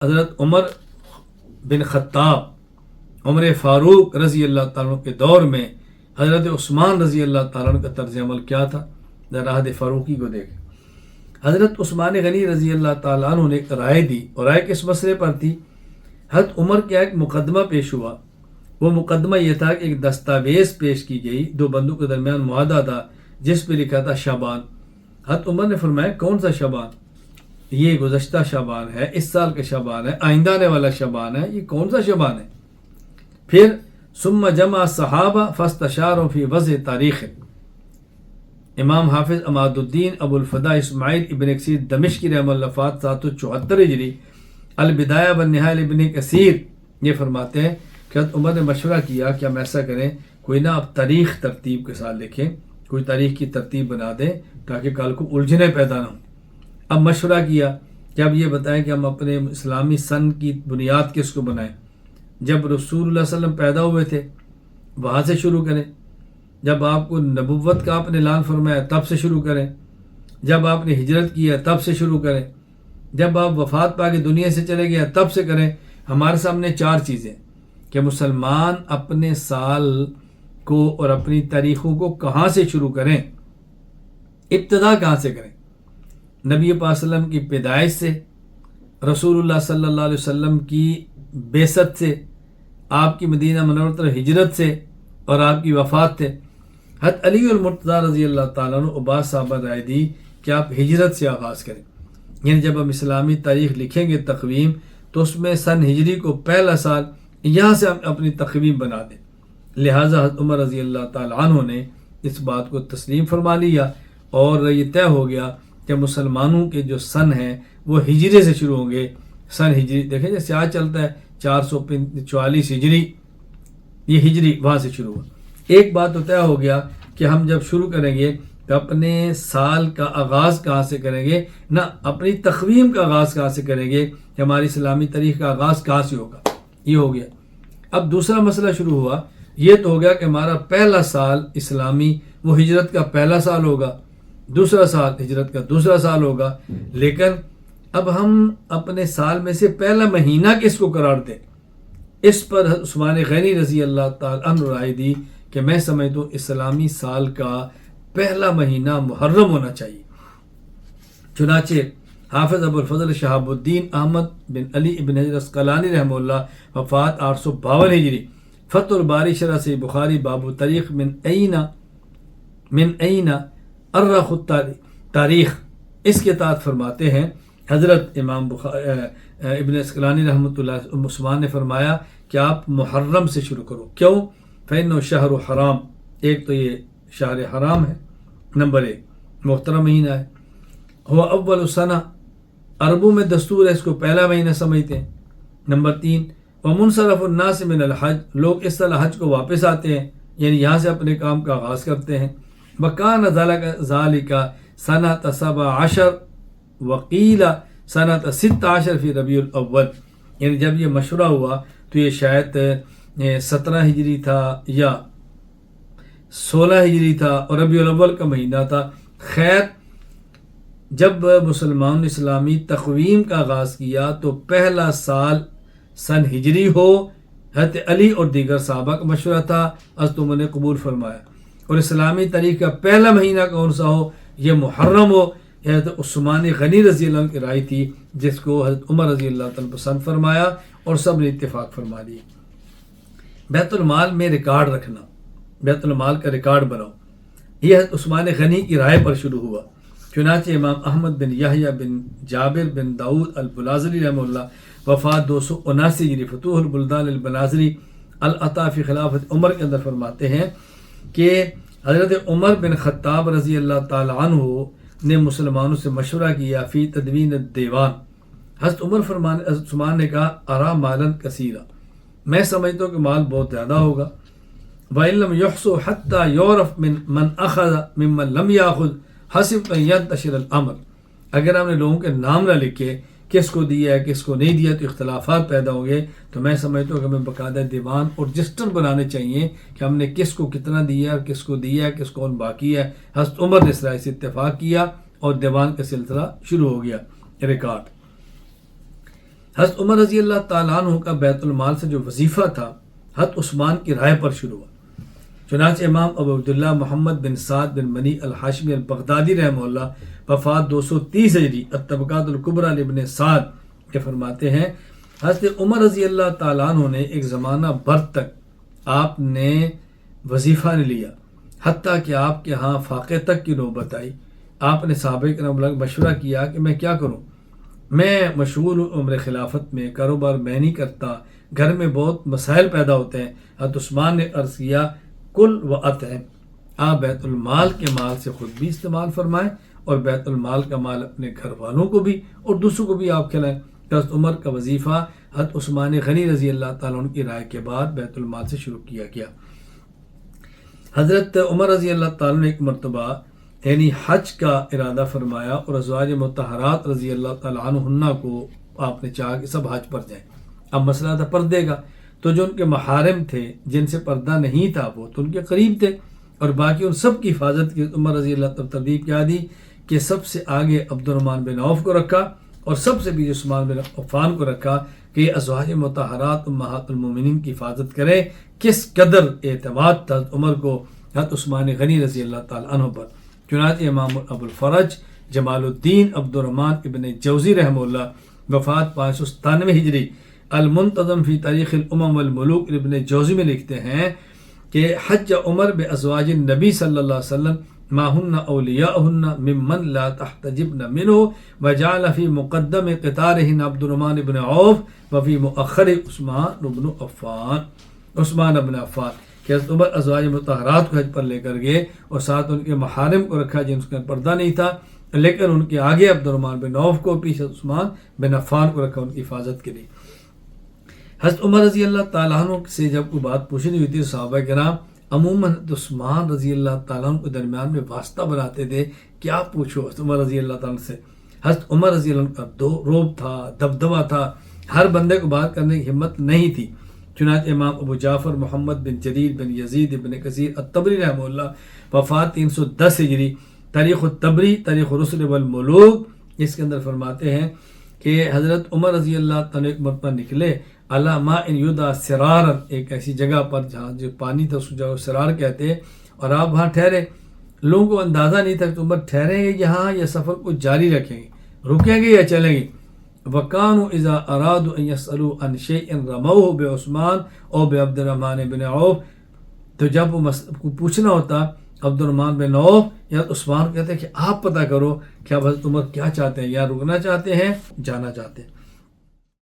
حضرت عمر بن خطاب عمر فاروق رضی اللہ تعالیٰ عنہ کے دور میں حضرت عثمان رضی اللہ تعالیٰ عنہ کا طرز عمل کیا تھا؟ ذرا عہد فاروقی کو دیکھیں۔ حضرت عثمان غنی رضی اللہ تعالیٰ عنہ نے ایک رائے دی، اور رائے کس مسئلے پر تھی؟ حضرت عمر کا ایک مقدمہ پیش ہوا۔ وہ مقدمہ یہ تھا کہ ایک دستاویز پیش کی گئی، دو بندوں کے درمیان معاہدہ تھا جس پہ لکھا تھا شعبان۔ حضرت عمر نے فرمایا کون سا شعبان؟ یہ گزشتہ شعبان ہے، اس سال کا شعبان ہے، آئندہ آنے والا شعبان ہے، یہ کون سا شعبان ہے؟ پھر ثم جمع صحابہ فاستشاروا فی وضع تاریخ۔ امام حافظ عماد الدین ابو الفدا اسماعیل ابن کثیر دمشقی رحمہ اللہ وفات 774 ہجری، البدایہ والنہایہ ابن کثیر یہ فرماتے ہیں کہ حضرت عمر نے مشورہ کیا کہ ہم ایسا کریں، کوئی نہ اب تاریخ ترتیب کے ساتھ لکھیں، کوئی تاریخ کی ترتیب بنا دیں تاکہ کل کو الجھنیں پیدا نہ ہوں۔ اب مشورہ کیا کہ اب یہ بتائیں کہ ہم اپنے اسلامی سن کی بنیاد کس کو بنائیں؟ جب رسول اللہ صلی اللہ علیہ وسلم پیدا ہوئے تھے وہاں سے شروع کریں، جب آپ کو نبوت کا آپ نے اعلان فرمایا تب سے شروع کریں، جب آپ نے ہجرت کی ہے تب سے شروع کریں، جب آپ وفات پا کے دنیا سے چلے گئے تب سے کریں۔ ہمارے سامنے چار چیزیں کہ مسلمان اپنے سال کو اور اپنی تاریخوں کو کہاں سے شروع کریں، ابتدا کہاں سے کریں؟ نبی پاک صلی اللہ علیہ وسلم کی پیدائش سے، رسول اللہ صلی اللہ علیہ وسلم کی بعثت سے، آپ کی مدینہ منورہ طرف ہجرت سے، اور آپ کی وفات سے۔ حضرت علی المرتضیٰ رضی اللہ تعالیٰ عنہ بعض صحابہ رائے دی کہ آپ ہجرت سے آغاز کریں، یعنی جب ہم اسلامی تاریخ لکھیں گے تقویم تو اس میں سن ہجری کو پہلا سال یہاں سے ہم اپنی تقویم بنا دیں۔ لہٰذا حضرت عمر رضی اللہ تعالیٰ عنہ نے اس بات کو تسلیم فرما لیا اور یہ طے ہو گیا کہ مسلمانوں کے جو سن ہیں وہ ہجری سے شروع ہوں گے۔ سن ہجری دیکھیں جیسے آج چلتا ہے 444 ہجری، یہ ہجری وہاں سے شروع ہوا۔ ایک بات تو طے ہو گیا کہ ہم جب شروع کریں گے تو اپنے سال کا آغاز کہاں سے کریں گے، نہ اپنی تقویم کا آغاز کہاں سے کریں گے کہ ہماری اسلامی تاریخ کا آغاز کہاں سے ہوگا، یہ ہو گیا۔ اب دوسرا مسئلہ شروع ہوا، یہ تو ہو گیا کہ ہمارا پہلا سال اسلامی وہ ہجرت کا پہلا سال ہوگا، دوسرا سال ہجرت کا دوسرا سال ہوگا، لیکن اب ہم اپنے سال میں سے پہلا مہینہ کس کو قرار دیں؟ اس پر عثمان غنی رضی اللہ تعالیٰ عنہ رائے دی کہ میں سمجھتا ہوں اسلامی سال کا پہلا مہینہ محرم ہونا چاہیے۔ چنانچہ حافظ ابو الفضل شہاب الدین احمد بن علی ابن حجر اسقلانی رحمہ اللہ وفات 852 ہجری، فتح الباری شرح سے بخاری باب تاریخ من این ارخ تاریخ، اس کے تحت فرماتے ہیں حضرت امام ابن اسقلانی رحمۃ اللہ عثمان نے فرمایا کہ آپ محرم سے شروع کرو۔ کیوں؟ فإنه شہر حرام، ایک تو یہ شہر حرام ہے، نمبر ایک محترم مہینہ ہے، ہوا اول سنہ، عربوں میں دستور ہے اس کو پہلا مہینہ سمجھتے ہیں، نمبر تین ومنصرف الناس من الحج، لوگ اس طرح حج کو واپس آتے ہیں، یعنی یہاں سے اپنے کام کا آغاز کرتے ہیں۔ وکان ذالک سنۃ 17 وقیل سنۃ 16 فی ربیع الاول، یعنی جب یہ مشورہ ہوا تو یہ شاید 17 ہجری تھا یا 16 ہجری تھا اور ربیع الاول کا مہینہ تھا۔ خیر، جب مسلمان اسلامی تقویم کا آغاز کیا تو پہلا سال سن ہجری ہو، حضرت علی اور دیگر صحابہ کا مشورہ تھا، حضرت عمر نے قبول فرمایا، اور اسلامی تاریخ کا پہلا مہینہ کون سا ہو؟ یہ محرم ہو۔ یہ حضرت عثمان غنی رضی اللہ عنہ کی رائے تھی جس کو حضرت عمر رضی اللہ تعالیٰ پسند فرمایا اور سب نے اتفاق فرما لیا۔ بیت المال میں ریکارڈ رکھنا، بیت المال کا ریکارڈ بناؤ، یہ حضرت عثمان غنی کی رائے پر شروع ہوا۔ چنانچہ امام احمد بن یحییٰ بن جابر بن داؤد البلازری رحمہ اللہ وفات 279 ہجری، فتوح البلدان البلازری العطا فی خلافت عمر کے اندر فرماتے ہیں کہ حضرت عمر بن خطاب رضی اللہ تعالی عنہ نے مسلمانوں سے مشورہ کیا فی تدوین الدیوان۔ حضرت حضرت عثمان نے کہا ارا مالاً کثیرا، میں سمجھتا ہوں کہ مال بہت زیادہ ہوگا، وَإِن لَمْ يُحْصُوا حَتَّى يُعْرَفْ مَنْ أَخَذَ مِمَّنْ لَمْ يَأْخُذْ حَسِبْتَ أَنْ يَنْتَشِرَ الْأَمْرُ، اگر ہم نے لوگوں کے نام نہ لکھے کس کو دیا ہے کس کو نہیں دیا تو اختلافات پیدا ہوں گے، تو میں سمجھتا ہوں کہ ہمیں باقاعدہ دیوان اور رجسٹر بنانے چاہیے کہ ہم نے کس کو کتنا دیا ہے، کس کو دیا ہے، کس کون باقی ہے۔ حضرت عمر نے اس رائے سے اتفاق کیا اور دیوان کا سلسلہ شروع ہو گیا، ریکارڈ۔ حضرت عمر رضی اللہ تعالیٰ عنہ کا بیت المال سے جو وظیفہ تھا حضرت عثمان کی رائے پر شروع ہوا۔ چنانچہ امام ابو عبداللہ محمد بن سعد بن منی الحاشمی البغدادی رحمہ اللہ وفات 230 ہجری الطبقات الکبریٰ لابن سعد کے فرماتے ہیں حضرت عمر رضی اللہ تعالیٰ عنہ نے ایک زمانہ بھر تک آپ نے وظیفہ نہیں لیا، حتیٰ کہ آپ کے ہاں فاقے تک کی نوبت آئی۔ آپ نے صحابہ کرام لوگ مشورہ کیا کہ میں کیا کروں، میں مشغول ہوں عمر خلافت میں، کاروبار میں نہیں کرتا، گھر میں بہت مسائل پیدا ہوتے ہیں۔ حضرت عثمان نے عرض کیا کل و اطعم، آپ بیت المال کے مال سے خود بھی استعمال فرمائیں اور بیت المال کا مال اپنے گھر والوں کو بھی اور دوسروں کو بھی آپ کھلائیں۔ حضرت عمر کا وظیفہ حضرت عثمان غنی رضی اللہ تعالیٰ عنہ کی رائے کے بعد بیت المال سے شروع کیا گیا۔ حضرت عمر رضی اللہ تعالیٰ نے ایک مرتبہ یعنی حج کا ارادہ فرمایا اور ازواج مطہرات رضی اللہ تعالیٰ عنہن کو آپ نے چاہا کہ سب حج پر جائیں۔ اب مسئلہ تھا پردے کا، تو جو ان کے محارم تھے جن سے پردہ نہیں تھا وہ تو ان کے قریب تھے اور باقی ان سب کی حفاظت کی عمر رضی اللہ تعالیٰ ترتیب کیا دی کہ سب سے آگے عبد الرحمن بن عوف کو رکھا اور سب سے بھی عثمان بن عفان کو رکھا کہ یہ ازواج مطہرات امہات المومنین کی حفاظت کرے۔ کس قدر اعتماد تھا عمر کو حضرت عثمان غنی رضی اللہ تعالیٰ عنہ پر۔ چنانچہ امام ابو الفرج جمال الدین عبد الرحمن ابن جوزی رحمہ اللہ وفات 597 ہجری المنتظم فی تاریخ الامم والملوک ابن جوزی میں لکھتے ہیں کہ حج عمر بازواج النبی صلی اللہ علیہ وسلم ما ہن اولیاءہن ممن لا تحتجبن منہ وجعل فی مقدم قطارہن عبد الرحمن بن عوف وفی مؤخر عثمان بن عفان کہ حضرت عمر ازواج مطہرات کو حج پر لے کر گئے اور ساتھ ان کے محارم کو رکھا جن کا پردہ نہیں تھا، لیکن ان کے آگے عبد الرحمن بن عوف کو، پیچھے عثمان بن عفان کو رکھا ان کی حفاظت کے لیے۔ حضرت عمر رضی اللہ تعالیٰ عنہ سے جب کوئی بات پوچھنی ہوئی تھی صحابہ کرام عموماً عثمان رضی اللہ تعالیٰ عنہ کے درمیان میں واسطہ بناتے تھے، کیا پوچھو حضرت عمر رضی اللہ تعالیٰ عنہ سے۔ حضرت عمر رضی اللہ عنہ کا روب تھا، دبدبہ تھا، ہر بندے کو بات کرنے کی ہمت نہیں تھی۔ چنانچہ امام ابو جعفر محمد بن جریر بن یزید بن کثیر الطبری رحمہ اللہ وفات 310 ہجری تاریخ الطبری تاریخ الرسل والملوک اس کے اندر فرماتے ہیں کہ حضرت عمر رضی اللہ تعالیٰ ایک مرتبہ نکلے علی ماء یدعی سرارا، ایک ایسی جگہ پر جہاں جو پانی تھا اس جگہ سرار کہتے ہیں، اور آپ وہاں ٹھہرے۔ لوگوں کو اندازہ نہیں تھا کہ عمر ٹھہریں گے یہاں یا سفر کو جاری رکھیں گے، رکیں گے یا چلیں گے۔ وَكَانُوا إِذَا أَرَادُوا أَن يَسْأَلُوا عَن شَيْءٍ رَمَوْهُ بِعُثْمَانَ أو بِعبد الرحمن بن عوف، تو جب وہ پوچھنا ہوتا عبد الرحمن بن عوف یا عثمان کہتے ہیں کہ آپ پتہ کرو کہ اب حضرت عمر کیا چاہتے ہیں، یا رکنا چاہتے ہیں جانا چاہتے ہیں۔